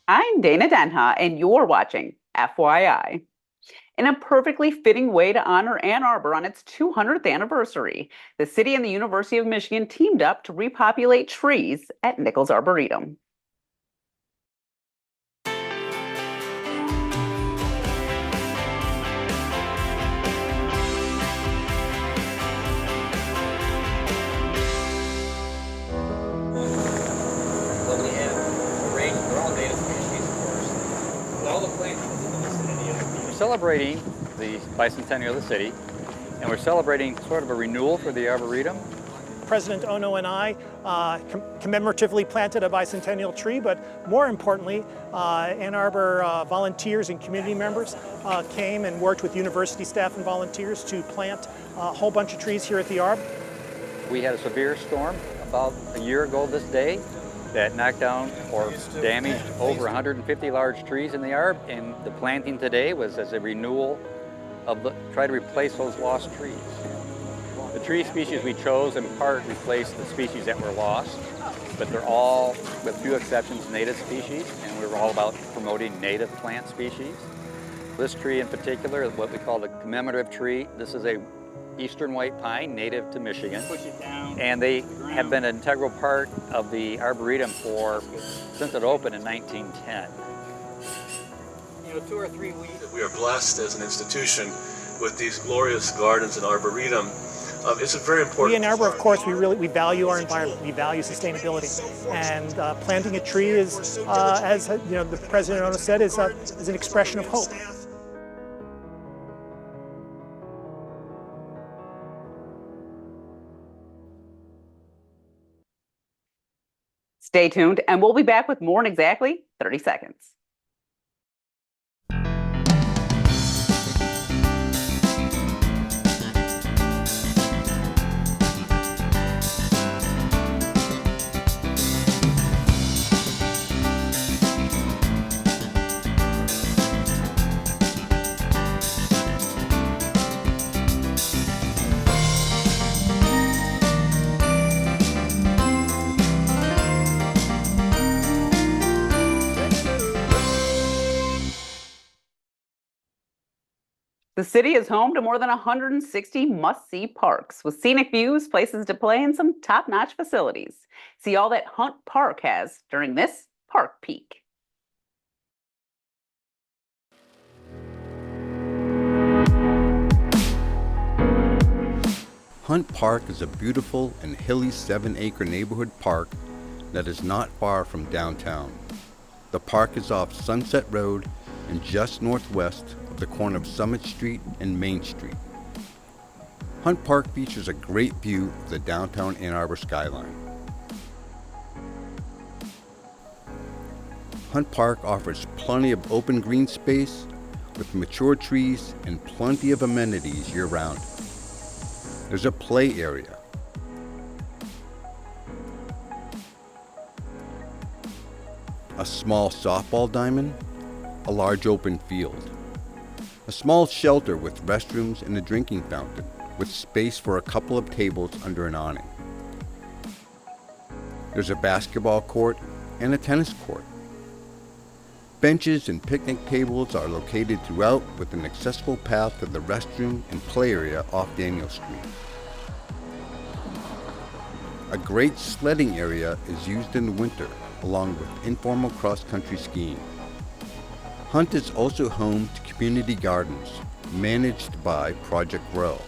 I'm Dana Denha, and you're watching FYI. In a perfectly fitting way to honor Ann Arbor on its 200th anniversary, the city and the University of Michigan teamed up to repopulate trees at Nichols Arboretum. Well, we have a range, they're all native species, of course. But all the plants in the vicinity. We're celebrating the bicentennial of the city, and we're celebrating sort of a renewal for the Arboretum. President Ono and I commemoratively planted a bicentennial tree, but more importantly, Ann Arbor volunteers and community members came and worked with university staff and volunteers to plant a whole bunch of trees here at the Arbor. We had a severe storm about a year ago this day that knocked down or damaged over 150 large trees in the Arbor, and the planting today was as a renewal of try to replace those lost trees. The tree species we chose in part replaced the species that were lost, but they're all, with few exceptions, native species, and we were all about promoting native plant species. This tree in particular is what we call the commemorative tree. This is a eastern white pine native to Michigan, and they have been an integral part of the Arboretum since it opened in 1910. You know, 2 or 3 weeks. We are blessed as an institution with these glorious gardens and Arboretum. It's a very important. We in Arbor, of course, we value our environment. We value sustainability, and planting a tree is, as you know, the President Ono said, is an expression of hope. Stay tuned, and we'll be back with more in exactly 30 seconds. The city is home to more than 160 must-see parks with scenic views, places to play, and some top-notch facilities. See all that Hunt Park has during this Park Peek. Hunt Park is a beautiful and hilly 7-acre neighborhood park that is not far from downtown. The park is off Sunset Road and just northwest of the corner of Summit Street and Main Street. Hunt Park features a great view of the downtown Ann Arbor skyline. Hunt Park offers plenty of open green space with mature trees and plenty of amenities year-round. There's a play area, a small softball diamond, a large open field, a small shelter with restrooms and a drinking fountain with space for a couple of tables under an awning. There's a basketball court and a tennis court. Benches and picnic tables are located throughout with an accessible path to the restroom and play area off Daniel Street. A great sledding area is used in the winter, along with informal cross-country skiing. Hunt is also home to community gardens, managed by Project Grow.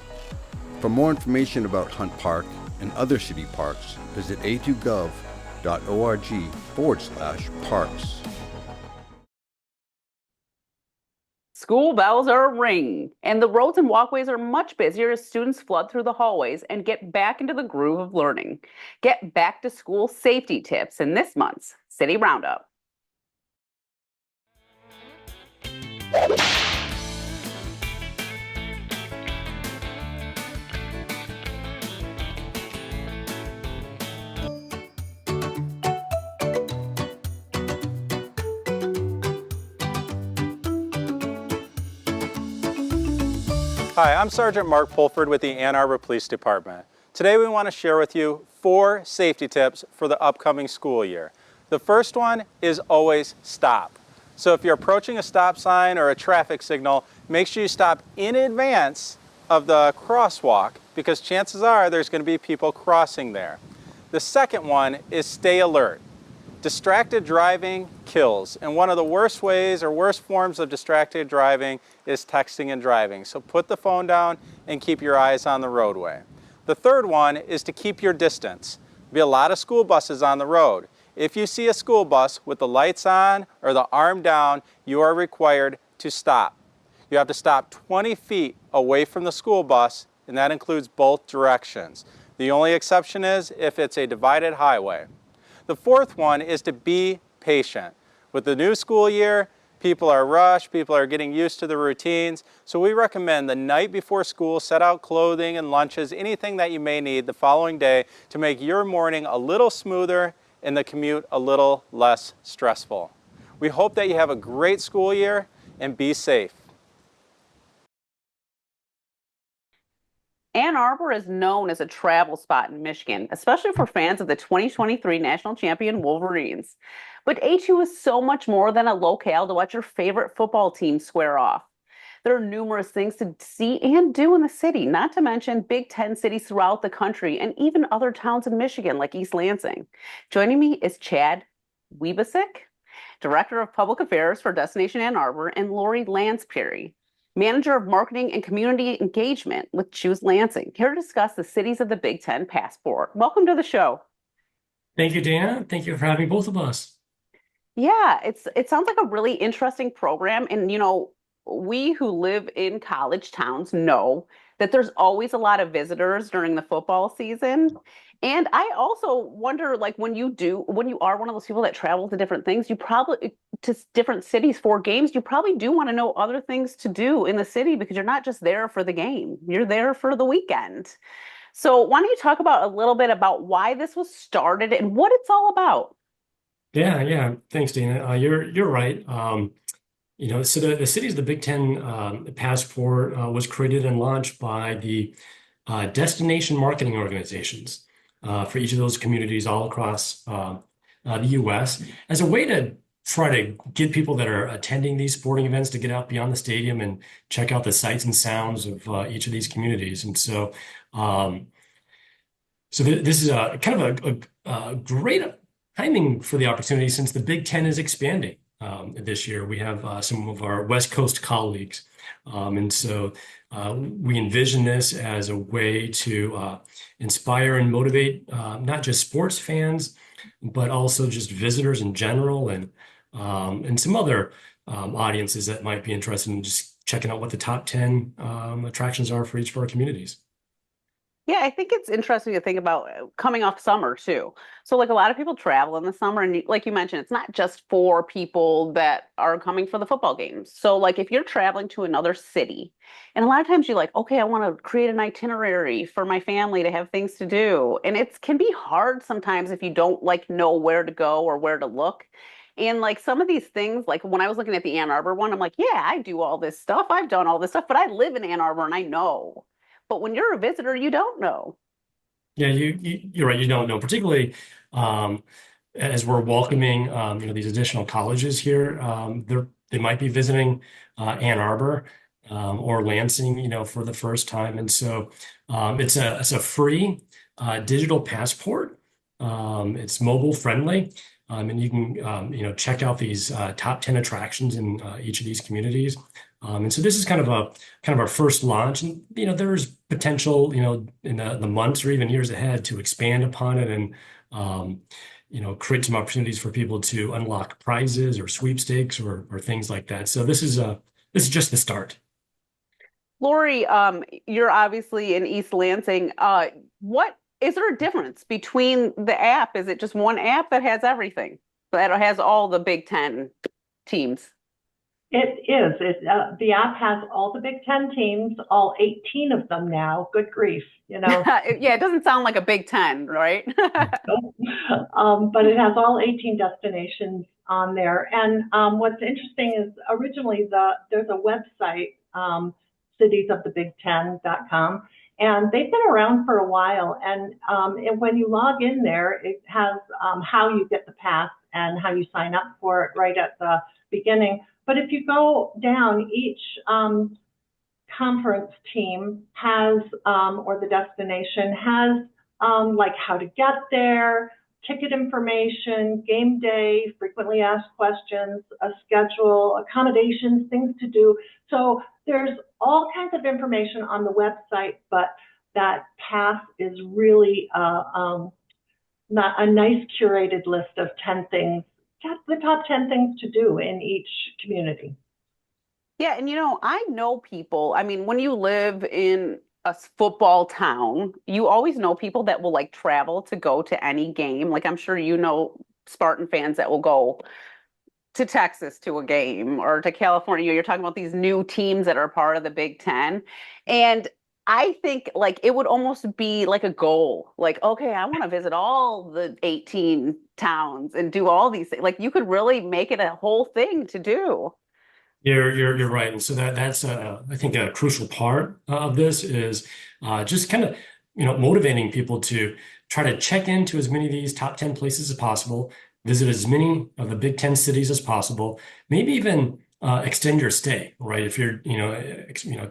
For more information about Hunt Park and other city parks, visit a2gov.org/parks. School bells are ringing, and the roads and walkways are much busier as students flood through the hallways and get back into the groove of learning. Get back to school safety tips in this month's City Roundup. Hi, I'm Sergeant Mark Pulford with the Ann Arbor Police Department. Today we want to share with you 4 safety tips for the upcoming school year. The first one is always stop. So if you're approaching a stop sign or a traffic signal, make sure you stop in advance of the crosswalk because chances are there's going to be people crossing there. The second one is stay alert. Distracted driving kills, and one of the worst ways or worst forms of distracted driving is texting and driving. So put the phone down and keep your eyes on the roadway. The third one is to keep your distance. There'll be a lot of school buses on the road. If you see a school bus with the lights on or the arm down, you are required to stop. You have to stop 20 feet away from the school bus, and that includes both directions. The only exception is if it's a divided highway. The fourth one is to be patient. With the new school year, people are rushed, people are getting used to the routines, so we recommend the night before school, set out clothing and lunches, anything that you may need the following day to make your morning a little smoother and the commute a little less stressful. We hope that you have a great school year and be safe. Ann Arbor is known as a travel spot in Michigan, especially for fans of the 2023 national champion Wolverines. But HU is so much more than a locale to watch your favorite football team square off. There are numerous things to see and do in the city, not to mention Big Ten cities throughout the country and even other towns in Michigan like East Lansing. Joining me is Chad Wiebesick, Director of Public Affairs for Destination Ann Arbor, and Lori Lanspeary, Manager of Marketing and Community Engagement with Choose Lansing, here to discuss the cities of the Big Ten passport. Welcome to the show. Thank you, Dana. Thank you for having both of us. Yeah, it sounds like a really interesting program. And, we who live in college towns know that there's always a lot of visitors during the football season. And I also wonder, like, when you are one of those people that travel to different things, to different cities for games, you probably do want to know other things to do in the city because you're not just there for the game, you're there for the weekend. So why don't you talk about a little bit about why this was started and what it's all about? Yeah. Thanks, Dana. You're right. So the cities of the Big Ten passport was created and launched by the destination marketing organizations for each of those communities all across the U.S. as a way to try to get people that are attending these sporting events to get out beyond the stadium and check out the sights and sounds of each of these communities. And so, this is a kind of a great timing for the opportunity since the Big Ten is expanding. This year, we have some of our West Coast colleagues. And so we envision this as a way to inspire and motivate not just sports fans, but also just visitors in general and some other audiences that might be interested in just checking out what the top 10 attractions are for each of our communities. Yeah, I think it's interesting to think about coming off summer too. So like a lot of people travel in the summer and like you mentioned, it's not just for people that are coming for the football games. So like if you're traveling to another city and a lot of times you're like, okay, I want to create an itinerary for my family to have things to do. And it can be hard sometimes if you don't like know where to go or where to look. And like some of these things, like when I was looking at the Ann Arbor one, I'm like, yeah, I do all this stuff. I've done all this stuff, but I live in Ann Arbor and I know. But when you're a visitor, you don't know. Yeah, you're right. You don't know, particularly as we're welcoming these additional colleges here. They might be visiting Ann Arbor or Lansing, for the first time, and so it's a free digital passport. It's mobile friendly, and you can check out these top 10 attractions in each of these communities. And so this is kind of our first launch, and there's potential, in the months or even years ahead to expand upon it and create some opportunities for people to unlock prizes or sweepstakes or things like that. So this is just the start. Lori, you're obviously in East Lansing. What is there a difference between the app? Is it just one app that has everything, that has all the Big Ten teams? It is. The app has all the Big Ten teams, all 18 of them now. Good grief, Yeah, it doesn't sound like a Big Ten, right? But it has all 18 destinations on there. And what's interesting is originally there's a website, citiesofthebig10.com, and they've been around for a while. And when you log in there, it has how you get the pass and how you sign up for it right at the beginning. But if you go down, each conference team has, or the destination has, like how to get there, ticket information, game day, frequently asked questions, a schedule, accommodations, things to do. So there's all kinds of information on the website, but that path is really not a nice curated list of 10 things, the top 10 things to do in each community. Yeah, and I know people. I mean, when you live in a football town, you always know people that will like travel to go to any game. Like I'm sure you know Spartan fans that will go to Texas to a game or to California. You're talking about these new teams that are part of the Big Ten. And I think like it would almost be like a goal. Like, okay, I want to visit all the 18 towns and do all these things. Like you could really make it a whole thing to do. You're right, and so that's I think a crucial part of this is just kind of motivating people to try to check into as many of these top 10 places as possible, visit as many of the Big Ten cities as possible, maybe even extend your stay, right? If you're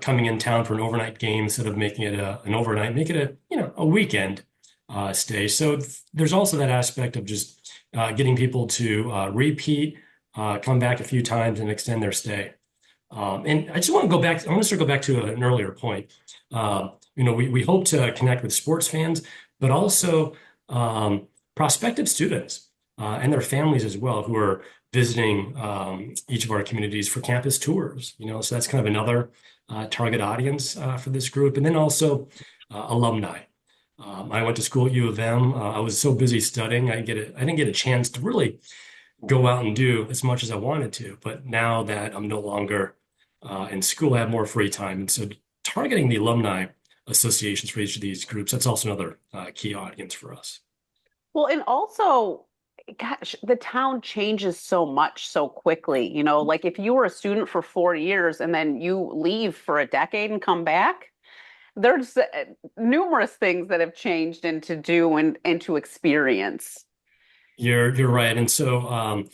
coming in town for an overnight game instead of making it an overnight, make it a weekend stay. So there's also that aspect of just getting people to repeat. Come back a few times and extend their stay. And I just want to go back. I want to circle back to an earlier point. We hope to connect with sports fans, but also prospective students and their families as well, who are visiting each of our communities for campus tours. So that's kind of another target audience for this group, and then also alumni. I went to school at U of M. I was so busy studying, I didn't get a chance to really go out and do as much as I wanted to. But now that I'm no longer in school, I have more free time. And so targeting the alumni associations for each of these groups, that's also another key audience for us. Well, and also, gosh, the town changes so much so quickly. Like if you were a student for 4 years and then you leave for a decade and come back, there's numerous things that have changed and to do and to experience. You're right. And so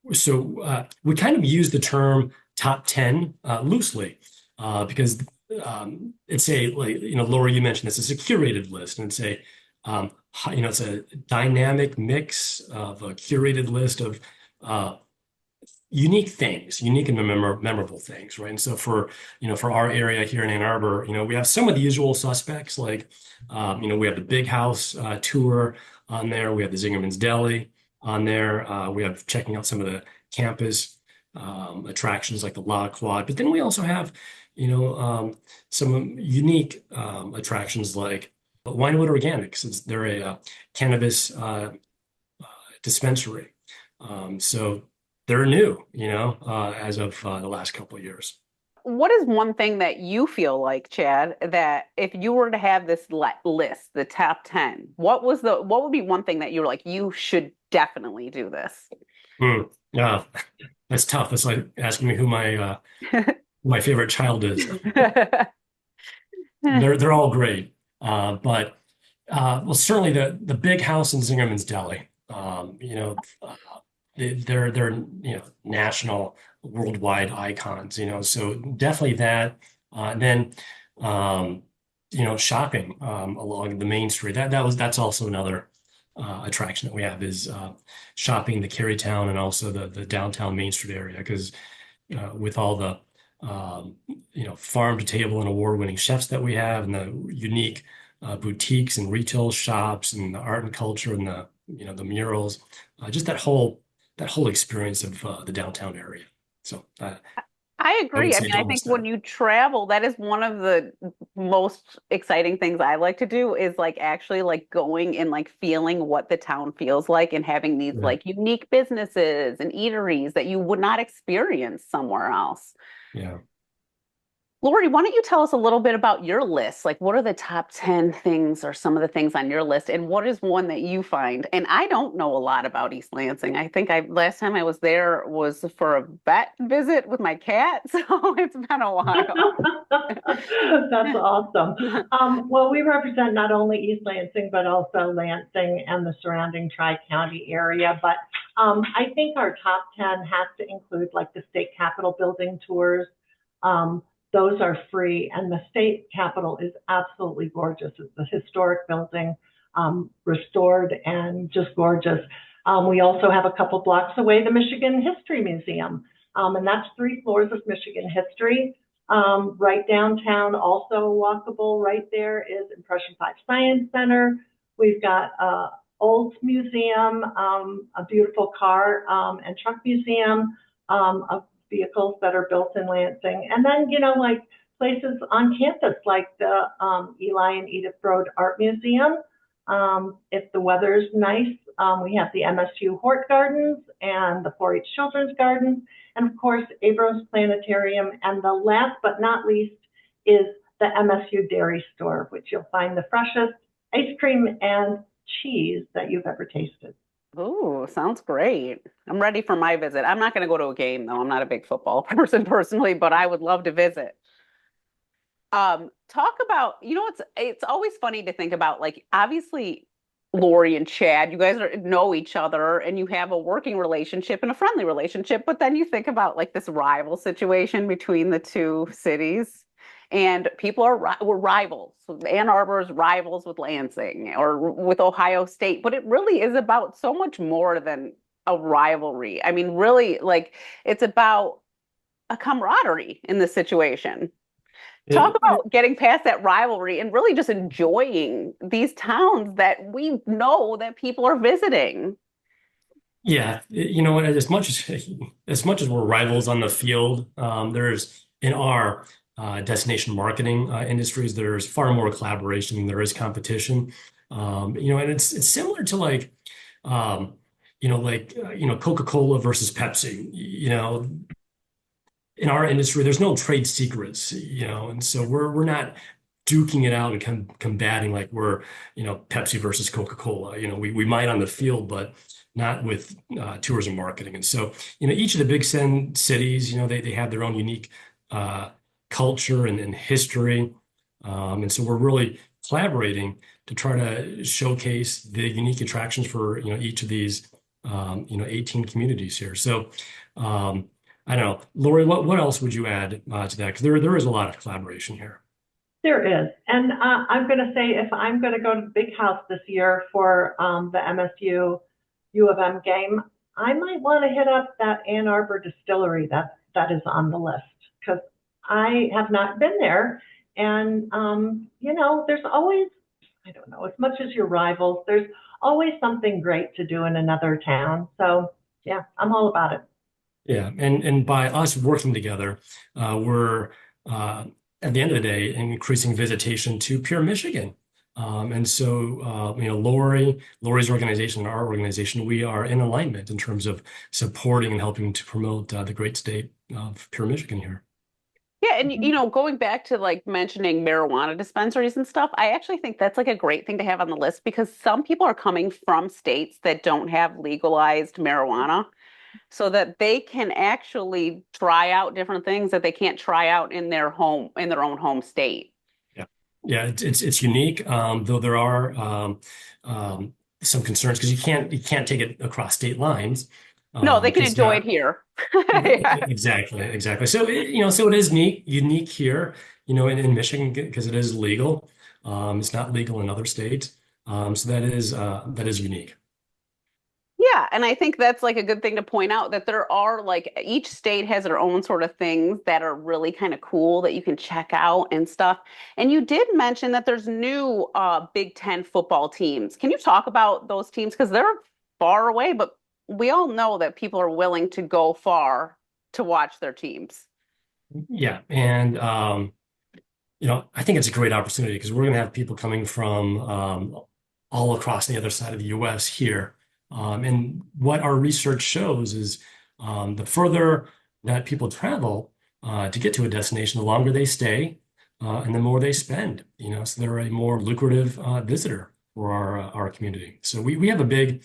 we kind of use the term top 10 loosely because it's Laura, you mentioned this, it's a curated list, and it's a dynamic mix of a curated list of unique and memorable things, right? And so for our area here in Ann Arbor, we have some of the usual suspects, like we have the Big House tour on there. We have the Zingerman's Deli on there. We have checking out some of the campus attractions like the Log Quad. But then we also have, some unique attractions like Winewood Organics. They're a cannabis dispensary. So they're new, as of the last couple of years. What is one thing that you feel like, Chad, that if you were to have this list, the top 10, what would be one thing that you were like, you should definitely do this? Yeah, that's tough. It's like asking me who my favorite child is. They're all great. But well, certainly the Big House in Zingerman's Deli. They're national, worldwide icons. So definitely that. And then shopping along the main street. That's also another attraction that we have is shopping the Carytown and also the downtown Main Street area, because with all the farm to table and award-winning chefs that we have, and the unique boutiques and retail shops, and the art and culture, and the murals, just that whole experience of the downtown area. So I agree. I mean, I think when you travel, that is one of the most exciting things I like to do, is like actually like going and like feeling what the town feels like, and having these like unique businesses and eateries that you would not experience somewhere else. Yeah. Lori, why don't you tell us a little bit about your list? Like, what are the top 10 things or some of the things on your list? And what is one that you find? And I don't know a lot about East Lansing. I think last time I was there was for a vet visit with my cat. So it's been a while. That's awesome. Well, we represent not only East Lansing, but also Lansing and the surrounding Tri-County area. But I think our top 10 has to include like the state capitol building tours. Um, those are free, and the state capitol is absolutely gorgeous. It's a historic building, restored and just gorgeous. We also have a couple blocks away the Michigan History Museum, and that's 3 floors of Michigan history. Right downtown, also walkable right there is Impression 5 Science Center. We've got Olds Museum, a beautiful car and truck museum of vehicles that are built in Lansing. And then, like places on campus like the Eli and Edith Broad Art Museum. If the weather's nice, we have the MSU Hort Gardens and the 4-H Children's Gardens, and of course, Abrams Planetarium. And the last but not least is the MSU Dairy Store, which you'll find the freshest ice cream and cheese that you've ever tasted. Oh, sounds great. I'm ready for my visit. I'm not going to go to a game though. I'm not a big football person personally, but I would love to visit. Talk about, it's always funny to think about, like, obviously Lori and Chad, you guys know each other and you have a working relationship and a friendly relationship, but then you think about like this rival situation between the two cities. And people we're rivals. Ann Arbor is rivals with Lansing or with Ohio State, but it really is about so much more than a rivalry. I mean, really, like it's about a camaraderie in this situation. Talk about getting past that rivalry and really just enjoying these towns that we know that people are visiting. Yeah, as much as we're rivals on the field, there's in our destination marketing industries, there's far more collaboration than there is competition. And it's similar to like Coca-Cola versus Pepsi. In our industry, there's no trade secrets, and so we're not duking it out and combating like we're, Pepsi versus Coca-Cola. We might on the field, but not with tourism marketing. And so, each of the big cities, they have their own unique culture and history. And so we're really collaborating to try to showcase the unique attractions for, each of these, 18 communities here. So, I don't know, Lori, what else would you add to that? Because there is a lot of collaboration here. There is. And I'm going to say if I'm going to go to the Big House this year for the MSU U of M game, I might want to hit up that Ann Arbor distillery that is on the list because I have not been there. And, there's always, I don't know, as much as your rivals, there's always something great to do in another town. So, yeah, I'm all about it. Yeah, and by us working together, we're at the end of the day increasing visitation to Pure Michigan. And so, Lori's organization and our organization, we are in alignment in terms of supporting and helping to promote the great state of Pure Michigan here. Yeah, and going back to like mentioning marijuana dispensaries and stuff, I actually think that's like a great thing to have on the list because some people are coming from states that don't have legalized marijuana so that they can actually try out different things that they can't try out in their own home state. Yeah, yeah, it's unique, though there are some concerns because you can't take it across state lines. No, they can enjoy not, it here. Yeah. Exactly. So it is unique here, in Michigan because it is legal. It's not legal in other states. So that is unique. Yeah, and I think that's like a good thing to point out that there are like each state has their own sort of things that are really kind of cool that you can check out and stuff. And you did mention that there's new Big Ten football teams. Can you talk about those teams? Because they're far away, but we all know that people are willing to go far to watch their teams. Yeah, and I think it's a great opportunity because we're going to have people coming from all across the other side of the U.S. here. And what our research shows is the further that people travel, to get to a destination, the longer they stay, and the more they spend, so they're a more lucrative visitor for our community. So we have a big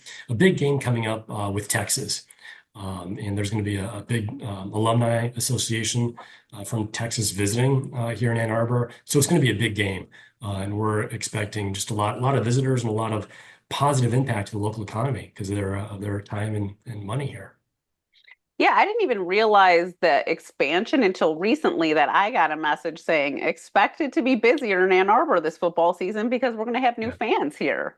game coming up with Texas. And there's going to be a big alumni association from Texas visiting here in Ann Arbor. So it's going to be a big game. And we're expecting just a lot of visitors and a lot of positive impact to the local economy because of their time and money here. Yeah, I didn't even realize the expansion until recently that I got a message saying expect it to be busier in Ann Arbor this football season because we're going to have new Yeah. fans here.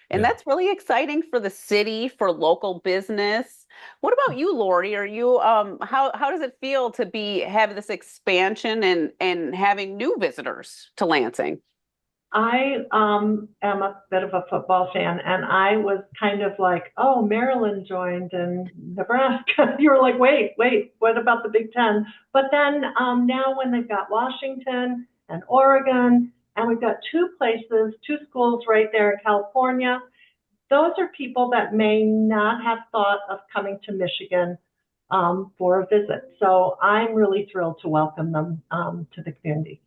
And Yeah. that's really exciting for the city, for local business. What about you, Lori? Are you how does it feel to have this expansion and having new visitors to Lansing? I am a bit of a football fan, and I was kind of like, oh, Maryland joined and Nebraska. You were like, wait, what about the Big Ten? But then now when they've got Washington and Oregon, and we've got two schools right there in California, those are people that may not have thought of coming to Michigan for a visit. So I'm really thrilled to welcome them to the community.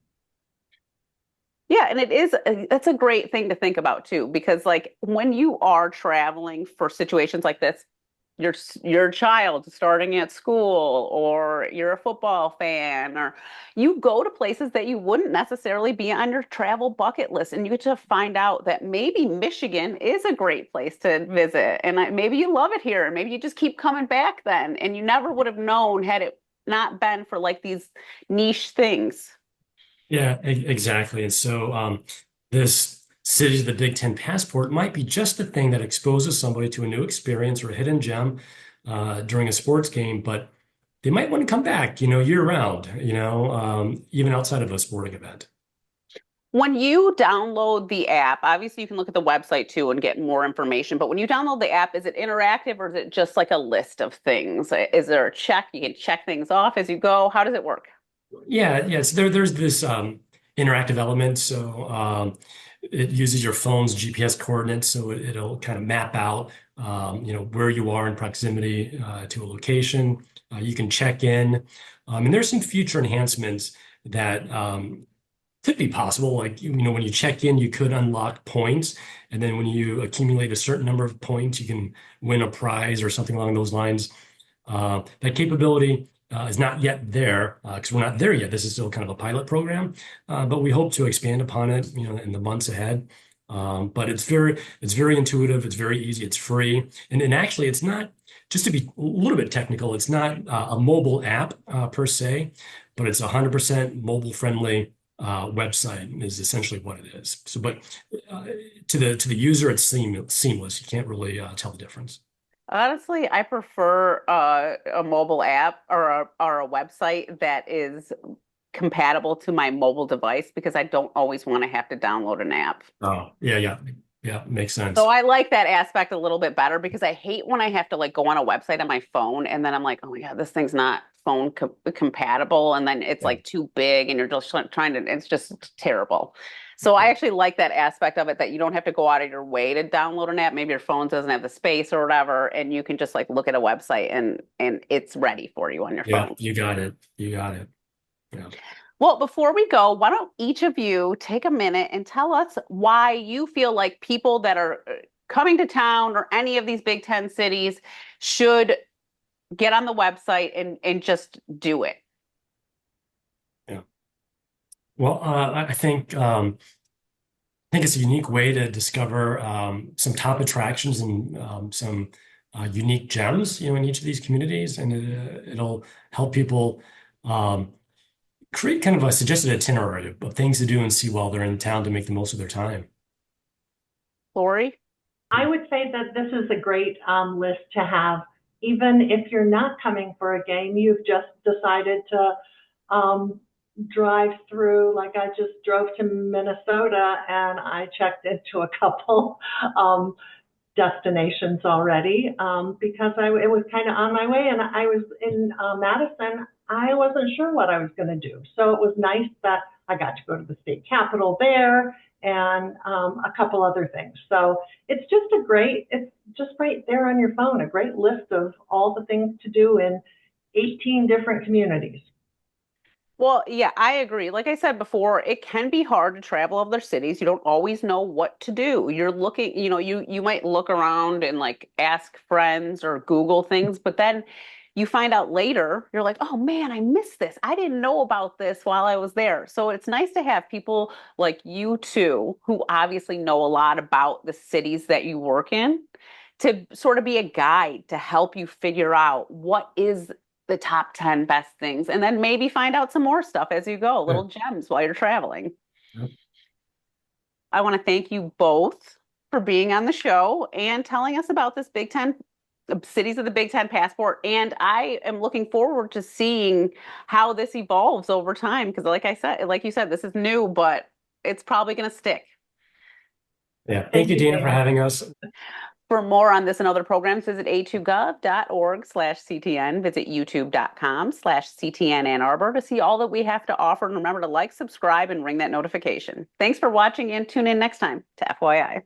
Yeah, and that's a great thing to think about too, because like when you are traveling for situations like this, your child starting at school, or you're a football fan, or you go to places that you wouldn't necessarily be on your travel bucket list, and you get to find out that maybe Michigan is a great place to visit, and maybe you love it here, and maybe you just keep coming back then, and you never would have known had it not been for like these niche things. Yeah, exactly. And so this City of the Big Ten passport might be just the thing that exposes somebody to a new experience or a hidden gem during a sports game, but they might want to come back, year round, even outside of a sporting event. When you download the app, obviously you can look at the website too and get more information. But when you download the app, is it interactive or is it just like a list of things? Is there a check? You can check things off as you go. How does it work? Yeah. So there's this interactive element. So it uses your phone's GPS coordinates, so it'll kind of map out, where you are in proximity to a location. You can check in, and there's some future enhancements that could be possible. Like, when you check in, you could unlock points. And then when you accumulate a certain number of points, you can win a prize or something along those lines. That capability is not yet there because we're not there yet. This is still kind of a pilot program, but we hope to expand upon it, in the months ahead. But it's very intuitive. It's very easy. It's free. And actually, it's not, just to be a little bit technical, it's not a mobile app per se, but it's 100% mobile friendly website is essentially what it is. So, but to the user, it's seamless. You can't really tell the difference. Honestly, I prefer a mobile app or a website that is compatible to my mobile device because I don't always want to have to download an app. Oh, yeah, makes So sense. I like that aspect a little bit better because I hate when I have to like go on a website on my phone and then I'm like, oh my God, this thing's not phone compatible. And then it's Yeah, like too big and you're just trying to, it's just terrible. So I yeah, actually like that aspect of it that you don't have to go out of your way to download an app. Maybe your phone doesn't have the space or whatever, and you can just like look at a website and it's ready for you on your yeah, phone. you got it. You got it. Yeah. Well, before we go, why don't each of you take a minute and tell us why you feel like people that are coming to town or any of these Big Ten cities should get on the website and just do it. Yeah. Well, I think it's a unique way to discover some top attractions and some unique gems, in each of these communities, and it'll help people create kind of a suggested itinerary of things to do and see while they're in town to make the most of their time. Lori? I would say that this is a great list to have. Even if you're not coming for a game, you've just decided to drive through. Like I just drove to Minnesota and I checked into a couple destinations already because it was kind of on my way and I was in Madison. I wasn't sure what I was going to do. So it was nice that I got to go to the state capitol there and a couple other things. So it's just right there on your phone, a great list of all the things to do in 18 different communities. Well, yeah, I agree. Like I said before, it can be hard to travel other cities. You don't always know what to do. You're looking, you might look around and like ask friends or Google things, but then you find out later, you're like, oh man, I missed this. I didn't know about this while I was there. So it's nice to have people like you two, who obviously know a lot about the cities that you work in, to sort of be a guide to help you figure out what is the top 10 best things, and then maybe find out some more stuff as you go, Yeah. little gems while you're traveling. Yep. I want to thank you both for being on the show and telling us about this Big Ten cities of the Big Ten passport. And I am looking forward to seeing how this evolves over time. Because like you said, this is new, but it's probably going to stick. Yeah. Thank you, Dina, for having us. For more on this and other programs, visit a2gov.org/CTN. Visit youtube.com/CTN Ann Arbor to see all that we have to offer. And remember to like, subscribe, and ring that notification. Thanks for watching, and tune in next time to FYI.